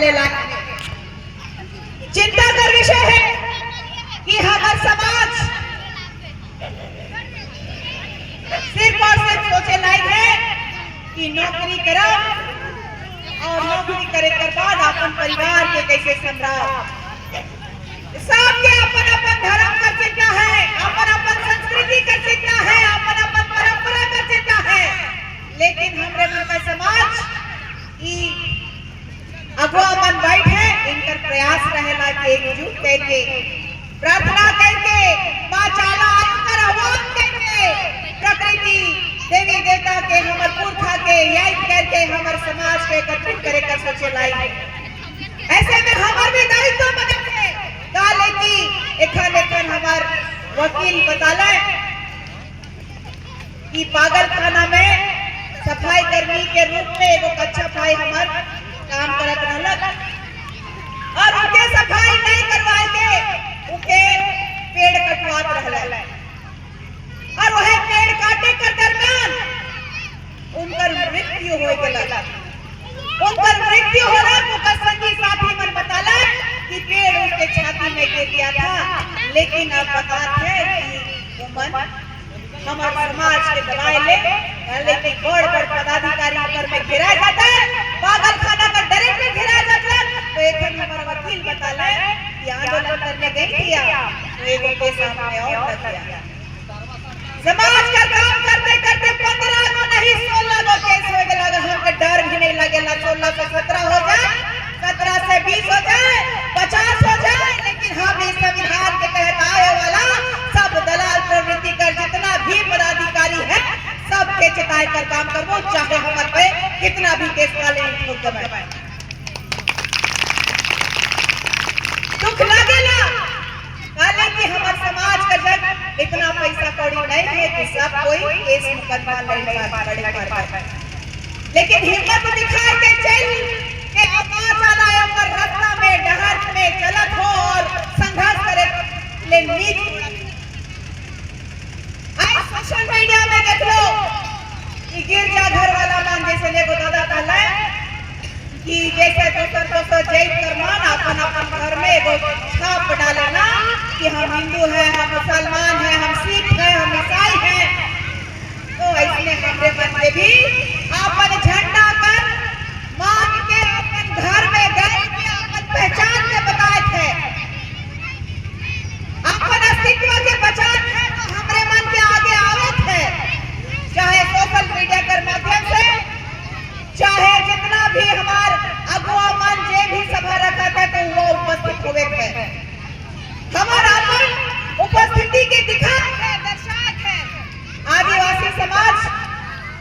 रहने लायक है। चिंता का विषय है कि हमारा समाज सिर्फ और सिर्फ सोचे लायक है कि नौकरी करो और नौकरी करे के बाद अपन परिवार के कैसे संभाल। सबके अपन अपन धर्म का चिंता है, अपन अपन संस्कृति का चिंता है, अपन अपन परंपरा का चिंता है, लेकिन हमारे मन का समाज अगुआ मन बैठे इनकर प्रयास रहेला कि एकजुट करके प्रार्थना करके मां चाला कर आह्वान करके प्रकृति देवी देवता के हमर पुरखा के याद करके हमर समाज के एकत्रित करे का सोचे लाई। ऐसे में हमार भी दायित्व बनत है काले की एखन हमार वकील बताले कि पागल खाना में सफाई कर्मी के रूप में एगो कच्चा भाई हमार काम करत रहलक और उनके सफाई नहीं करवाए के उनके पेड़ कटवात रहल और वह पेड़ काटे के दरमियान उनकर मृत्यु हो गेला। उनकर मृत्यु होला तो संगी साथी मन बताला कि पेड़ उसके छाती में गिर गया था, लेकिन अब बताते हैं कि उमन हमारे समाज के दवाई लेकिन बड़ पदाधिकारी ऊपर में घिरा जाता है, पागल खाना का डायरेक्टर घिरा जाता है। तो एक हमारा वकील बताले कि आंदोलन करने गई थी तो एक के सामने और किया समाज का काम करते करते 15 को नहीं 16 को केस हो गया। हमके डर भी नहीं लगेला 16 से 17 हो जाए, 17 से 20 हो जाए, 50 हो जाए, लेकिन हम इस संविधान के तहत आए वाला सब दलाल प्रवृत्ति कर जितना भी पदाधिकारी है सबके चिताए कर काम करबो, चाहे हमारे पे कितना भी केस काले ठोक दबाए। दुख लगेला काले कि हमारे समाज का जग इतना पैसा कौड़ी नहीं है कि सब कोई केस मुकदमा लड़ पाए, लेकिन हिम्मत दिखा के चल के आवाज आना है पर रास्ता में डहर में चलत हो और संघर्ष करे ले नीच। आज सोशल मीडिया में देख लो कि गिरजा घर वाला मान जैसे ले दादा कहला कि जैसे दोसर जैत करमान अपन अपन घर में एगो छाप डालना कि हम हिंदू हैं, हम मुसलमान हैं, हम सिख हैं, हम ईसाई हैं। तो ऐसे हमरे मन में भी अपन झंडा कर मान के अपन घर में गए के अपन पहचान के बताए थे, अपन अस्तित्व के पहचान है तो हमरे मन के आगे आवत है, चाहे सोशल मीडिया के माध्यम से, चाहे जितना भी हमार अगुआ मन जे भी सभा रखा था तो वो उपस्थित हुए थे। हमारा अपन उपस्थिति के दिखाए है, दर्शाए है। आदिवासी समाज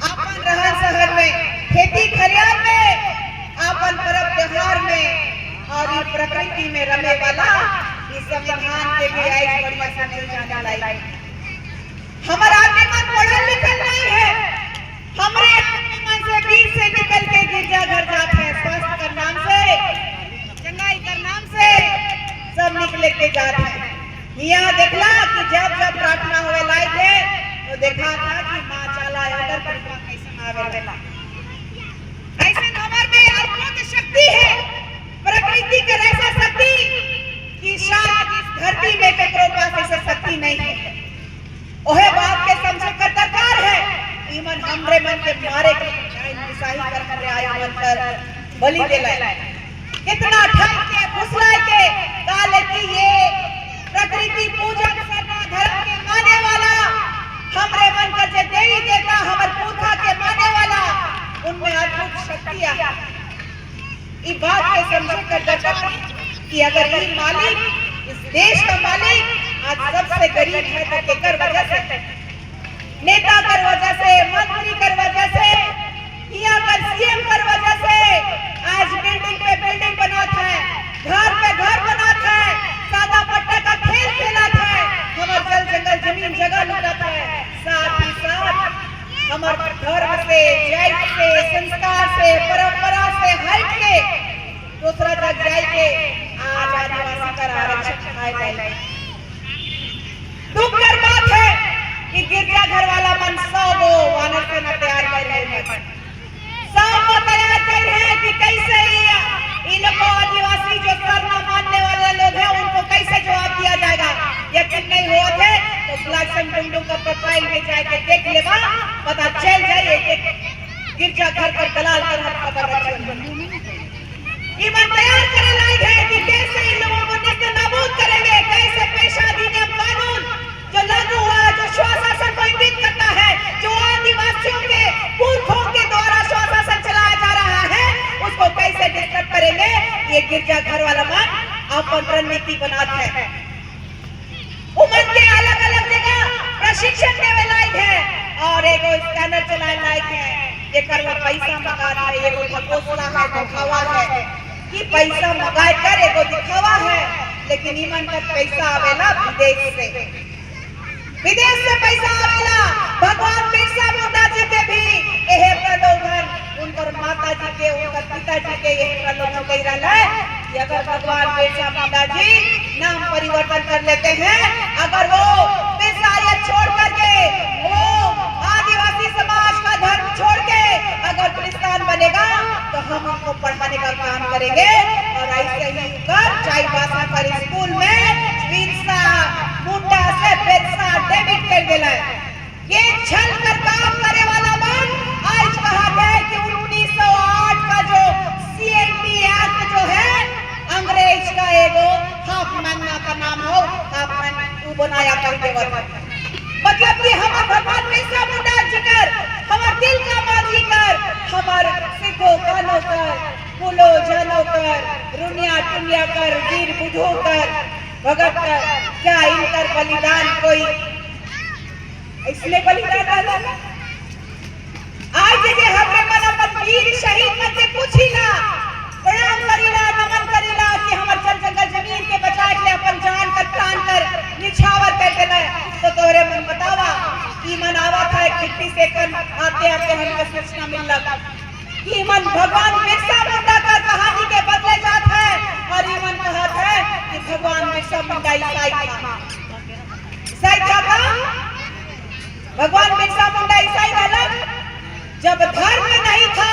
अपन रहन सहन में, खेती खलिहान में, अपन पर्व त्योहार में और इस प्रकृति में रमे वाला इस संविधान के भी आज बढ़िया से नहीं जाने लाई। हमारा आदमी मन पढ़ल लिखल नहीं है, हमरे आदमी मन से 20 से निकल के गिरजा घर जाते हैं, स्वास्थ्य के नाम से, चंगाई के नाम से सब निकले के जाते हैं। यहाँ देखला कि जब जब प्रार्थना होवे लायक है तो देखा था कि मां चाला अंदर परिवार कैसे आवेला। ऐसे हमारे में अद्भुत शक्ति है, प्रकृति के ऐसा शक्ति कि शायद इस धरती में ककरो पास ऐसा शक्ति नहीं है। ओहे बात के समझे का दरकार है, ईमन हमरे मन के मारे के ईसाई कर रे आय मन कर बलि देला। कितना ठग के फुसलाए के काले की ये प्रकृति पूजन करना धर्म के माने वाला हमरे मन का जे देवी देवता हमर पुरखा के माने वाला उनमें अद्भुत शक्ति है। ई बात के समझे कर दरकार कि अगर ये मालिक इस देश का मालिक आज सबसे गरीब है तो केकर वजह से, नेता कर वजह से, मंत्री कर वजह से, यहाँ पर सीएम कर वजह से आज बिल्डिंग पे बिल्डिंग बनाता है, घर पे घर बनाता है, सादा पट्टा का खेल खेलता है, हमार जल जंगल जमीन जगह लुटाता है, साथ ही साथ हमार धर्म से, जाति से, संस्कार से, परंपरा से हट के दूसरा जग जाए के आज आदिवासी का आरक्षण खाए गए। दुख कर बात है कि गिरजा घर वाला मन 100 गो वानर सेना तैयार कर रहे हैं, 100 गो तैयार कर रहे हैं कि कैसे इन लोगों जो सर न मानने वाले लोग हैं उनको कैसे जवाब दिया जाएगा? यकीन नहीं हुआ थे तो ब्लासन डुमडुम का प्रोफाइल में जाके देख लेगा, पता चल जाए गिरजा घर पर दलाल कर हर खबर ईमान तैयार करे लायक है कि कैसे इन लोगों को निस्ते नाबूद करेंगे, कैसे पेशा अधिनियम कानून जो लागू हुआ है, जो स्वशासन को इंगित करता है, जो आदिवासियों के पुरखों के द्वारा स्वशासन चलाया जा रहा है, उसको कैसे डिस्टर्ब करेंगे। ये गिरजा घर वाला मन अपन रणनीति बनाते हैं। उमर के अलग अलग जगह प्रशिक्षण देवे लायक है और एगो स्कैनर चलाए लायक है। ये करवा पैसा मंगा रहा है, एगो घोषणा है, दिखावा है कि पैसा मंगाए कर एगो दिखावा है, लेकिन ईमान का पैसा आवेला विदेश से पैसा आवेला। भगवान बिरसा मुंडा जी के भी यह प्रलोभन उनकर माता जी के, उनकर पिताजी के यह प्रलोभन कह रहा है कि अगर भगवान बिरसा मुंडा जी नाम परिवर्तन कर लेते हैं, अगर वो बिरसायत छोड़ करके वो आदिवासी समाज का धर्म छोड़ के अगर क्रिस्तान बनेगा तो हम उनको पढ़ाने का काम करेंगे। और ऐसे ही कर चाईबासा पर स्कूल में बिरसा मुंडा से बिरसा डेबिट कर देला है। ये छल कर काम करे वाला मन आज कहा गया कि 1908 का जो सीएनटी एक्ट जो है अंग्रेज का एगो हाफमैन का नाम हो, हाफमैन तू बनाया कर देवत, मतलब कि हमार भगवान बिरसा मुंडा जी कर, हमार दिल का माजी कर, हमार सिद्धो कानो कर, पुलो जानो कर, रुनिया टुनिया कर, वीर बुधो कर, भगत कर, क्या इनकर बलिदान कोई इसलिए बलिदान डाला? आज जे हमरे मन अपन वीर शहीद मन से पूछिला, प्रणाम करिला, नमन करिला कि हमर जंगल जमीन के बचा के अपन जान का प्राण कर निछावर कर देला, तो तोरे मन बतावा कि मन आवा था कितनी सेकंड आते आते हमको सूचना मिलला कि मन भगवान बिरसा मुंडा का कहानी के बदले जात है और ये मन कहा था कि भगवान बिरसा मुंडा ईसाई था। भगवान बिरसा मुंडा ईसाई वाला जब धर्म नहीं था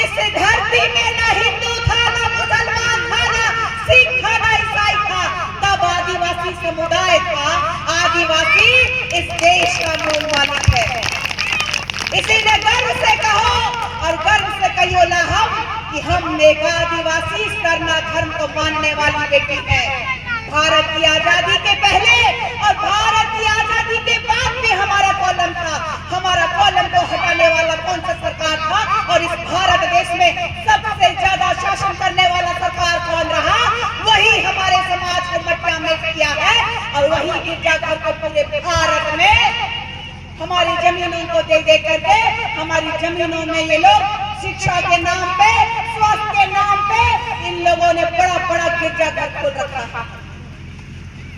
इस धरती में, ना हिंदू था, ना मुसलमान था, ना सिख था, ना ईसाई था, तब आदिवासी समुदाय था। आदिवासी इस देश का मूल मालिक है। इसीलिए गर्व से कहो और गर्व से कहियो ला हम कि हम एक आदिवासी सरना धर्म को मानने वाली बेटी है। भारत की आजादी के पहले और भारत की आजादी के बाद भी हमारा कॉलम था। हमारा कॉलम को हटाने वाला कौन सा सरकार था? और इस भारत देश में सबसे ज्यादा शासन करने वाला सरकार कौन रहा? वही हमारे समाज को मटिया में किया है और वही गिरजा घर को पूरे भारत में हमारी जमीनों को दे करके हमारी जमीनों में ये लोग शिक्षा के नाम पे, स्वास्थ्य के नाम पे इन लोगों ने बड़ा बड़ा गिरजा घर खोल रखा।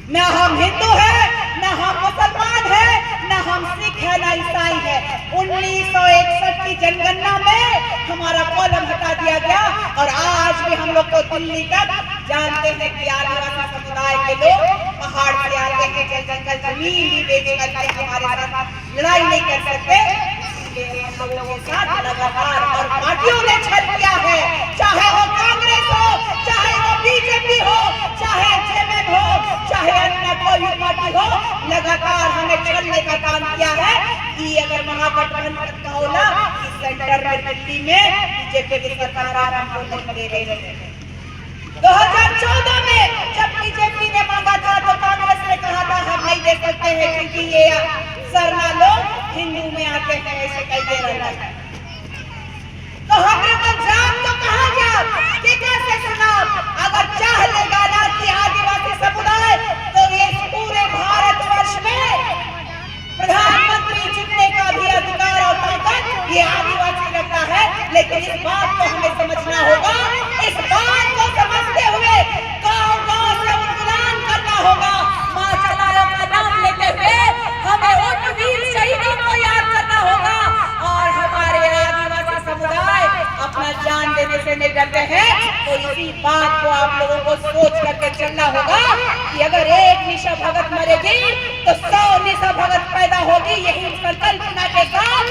न हम हिंदू है, न हम मुसलमान है, न हम सिख है, न ईसाई है। 1961 की जनगणना में हमारा कॉलम हटा दिया गया और आज भी हम लोग को दिल्ली तक जानते हैं कि आदिवासी समुदाय के लोग पहाड़ से आते हैं, जंगल जमीन भी बेच करके हमारे साथ लड़ाई नहीं कर सकते। हम लोगों के साथ लगातार और पार्टियों ने छल किया है, चाहे वो कांग्रेस हो, चाहे वो बीजेपी हो, चाहे जेएमएम हो, चाहे अन्य कोई पार्टी हो, लगातार हमें छलने का काम किया है कि अगर महागठबंधन का होला कि सेंटर में दिल्ली में बीजेपी की सरकार आराम को नहीं दे रही है। 2014 में जब बीजेपी ने मांगा था तो कांग्रेस ने कहा था हम नहीं दे सकते हैं क्योंकि ये सरना लोग हिंदू में आते हैं, ऐसे कह दे रहा है। तो हमरे पंजाब तो कहा जाब कि कैसे सुना? अगर चाह लेगा ना कि आदिवासी समुदाय तो ये पूरे भारतवर्ष में प्रधानमंत्री चुनने का भी अधिकार और ताकत ये आदिवासी रखता है। लेकिन इस बात को हमें समझना होगा, इस बात को समझते हुए गांव-गांव से उन्मूलन करना होगा। मां चलाओ का नाम लेते हुए हमें उन वीर शहीदों को याद करना होगा और हमारे आदिवासी समुदाय अपना जान देने से नहीं डरते हैं। तो इसी बात को आप लोगों को सोच करके चलना होगा कि अगर एक निशा भगत मरेगी तो 100 निशा भगत पैदा होगी। यही संकल्पना के साथ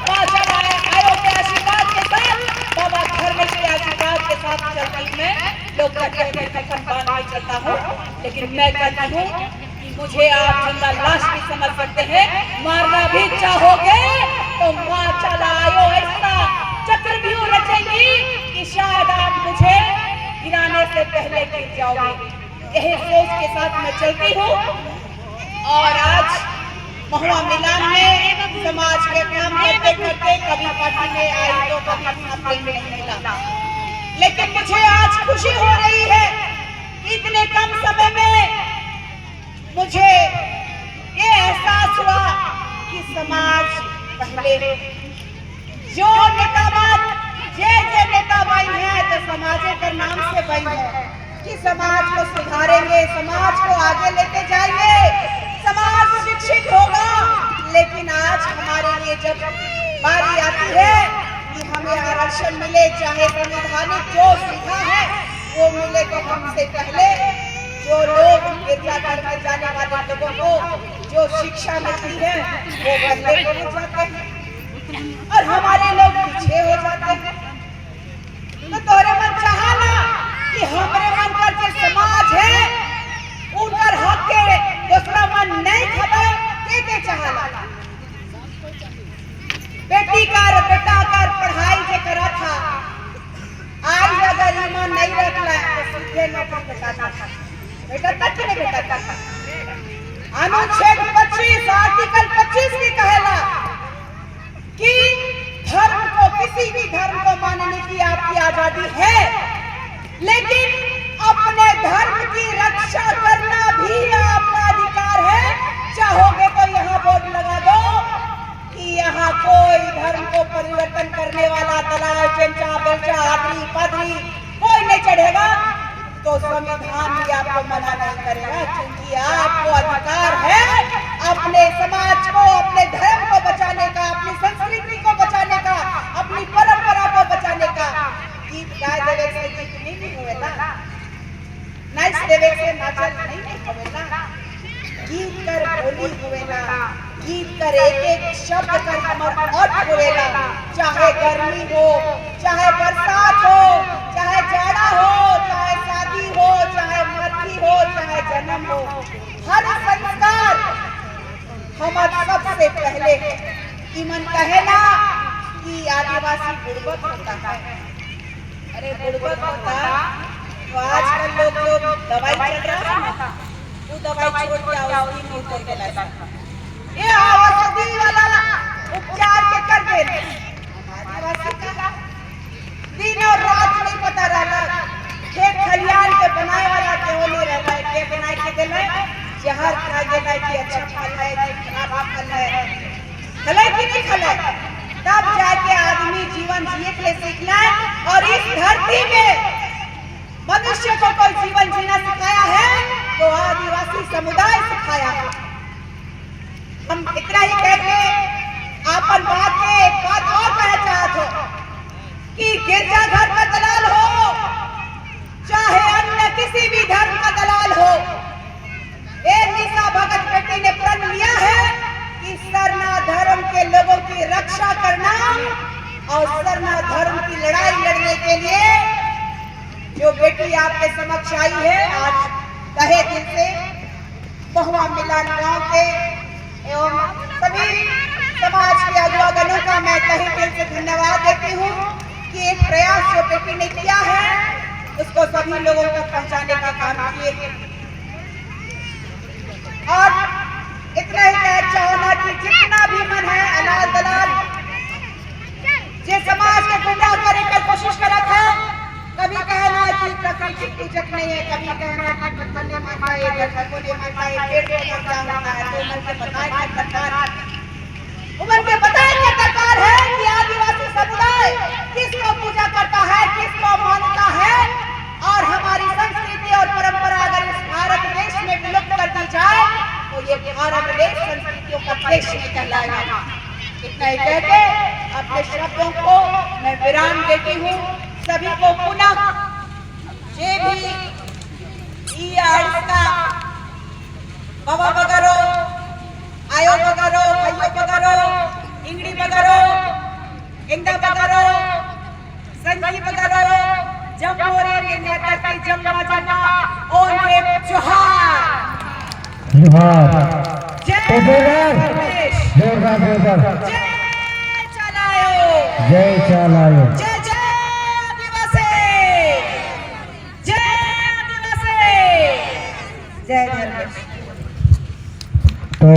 आयो के आशीर्वाद के साथ, बाबा धर्मेश के आशीर्वाद के साथ चलती में लोग करता हूँ, लेकिन मैं कहती हूँ कि मुझे आप जिंदा लाश भी समझ सकते हैं, मारना भी चाहोगे तो मार चलाओ, ऐसा चक्रव्यूह रचेंगी कि शायद आप मुझे गिराने से पहले गिर जाओगे। यही सोच के साथ मैं चलती हूँ और आज महुआ मिलान में समाज के काम करते करते कभी पार्टी में आई तो कभी खाते में नहीं मिला, लेकिन मुझे आज खुशी हो रही है कि इतने कम समय में मुझे ये एहसास हुआ कि समाज पहले जो नेतावाद जे नेता बन है तो समाज के नाम से बन है कि समाज को सुधारेंगे, समाज को आगे लेके जाएंगे, समाज शिक्षित होगा। लेकिन आज हमारे लिए जब बारी आती है कि हमें आरक्षण मिले, चाहे संवैधानिक जो सुविधा है वो मिले, तो हमसे पहले जो लोग गिरजाघर में जाने वाले लोगों को जो शिक्षा मिलती है वो पहले पहुंच जाते हैं और हमारे लोग पीछे हो जाते हैं। तो तोरे मन चाहा ना कि हमारे मन का जो समाज है उनकर हक के दूसरा मन नहीं खबे के चाहला। बेटी कर बेटा कर पढ़ाई जो करा था, आज अगर ईमान नहीं रखला तो सीधे नौकरी बेटा था, बेटा तक नहीं बेटा था। अनुच्छेद 25 आर्टिकल 25 की कहेला कि धर्म को, किसी भी धर्म को मानने की आपकी आजादी है, लेकिन अपने धर्म की रक्षा करना भी आपका अधिकार है। चाहोगे तो यहाँ बोर्ड लगा दो कि यहाँ कोई धर्म को परिवर्तन करने वाला दलाल, चमचा, बेलचा, आदमी, पादरी कोई नहीं चढ़ेगा, तो संविधान भी आपको मना नहीं करेगा, क्योंकि आपको अधिकार है अपने समाज को, अपने धर्म को बचाने का, अपनी संस्कृति को बचाने का, अपनी परंपरा को बचाने का। गीत गाय देवे से गीत नहीं होवेला, नाच देवे से नाचल नहीं होवेला, गीत कर बोली होवेला, गीत कर एक एक शब्द कर हमर अर्थ होवेला। चाहे गर्मी हो, चाहे बरसात हो, चाहे जाड़ा हो, चाहे शादी हो, चाहे मृत्यु हो, चाहे जन्म हो, हर संस्कार हमारे सबसे पहले है। ईमन कहेला कि आदिवासी गुर्बत होता है, अरे गुर्बत होता तो आजकल लोग जो दवाई चल रहा है ना, वो दवाई छोड़ के औषधि में उतर के लाता, ये औषधि वाला उपचार के कर दे। आदिवासी का दिन और रात नहीं पता रहता, खेत खलियान के बनाए वाला के होने रहता है, के बनाए के देले जहर खा देता है कि अच्छा फल है कि खराब फल है, खले कि नहीं खले, तब जाके आदमी जीवन जिए के सीखना है। और इस धरती में मनुष्य को कोई जीवन जीना सिखाया है तो आदिवासी समुदाय सिखाया है। हम इतना ही कहते आपन बात के एक बात और कहना चाहते हो कि गिरजाघर का दलाल हो, चाहे अन्य किसी भी धर्म का दलाल हो, निशा भगत बेटी ने प्रण लिया है कि सरना धर्म के लोगों की रक्षा करना और सरना धर्म की लड़ाई लड़ने के लिए जो बेटी आपके समक्ष आई है, आज तहे दिल से महुआ मिलान गांव के एवं सभी समाज के अगुवागणों का मैं तहे दिल से धन्यवाद देती हूँ कि एक प्रयास जो बेटी ने किया है उसको सभी लोगों तक पहुँचाने का काम किए। और इतना ही कहना चाहूंगा कि जितना भी मन है अनाज दलाल जे समाज के गुमराह करने की कोशिश करा था, कभी कहना कि प्रकृति पूजक नहीं है, कभी कहना कि पत्थर ने मारता है, जंगल को ने मारता है, पेड़ को मारता है, तो मन के बताए क्या सरकार, उमन के बताए क्या सरकार है कि आदिवासी समुदाय किसको पूजा करता है, किसको मानता है। और हमारी संस्कृति और परंपरा अगर इस भारत देश में विलुप्त कर दी जाए तो ये भारत देश संस्कृतियों का देश नहीं कहलाएगा। इतना ही कहते अपने शब्दों को मैं विराम देती हूँ। सभी को पुनः जे भी बाबा बगरो, आयो बगरो, भाइयों बगरो, इंगड़ी बगरो, इंदा बगरो, संजी बगरो, जम्मोरे के नेता की जम्मा जम्मा और जोहार। जय तो जोरदार धर्मेश। जोरदार जोरदार जय चलायो। जय चालायो। जय जय आदिवासी। जय आदिवासी। जय धर्मेश। तो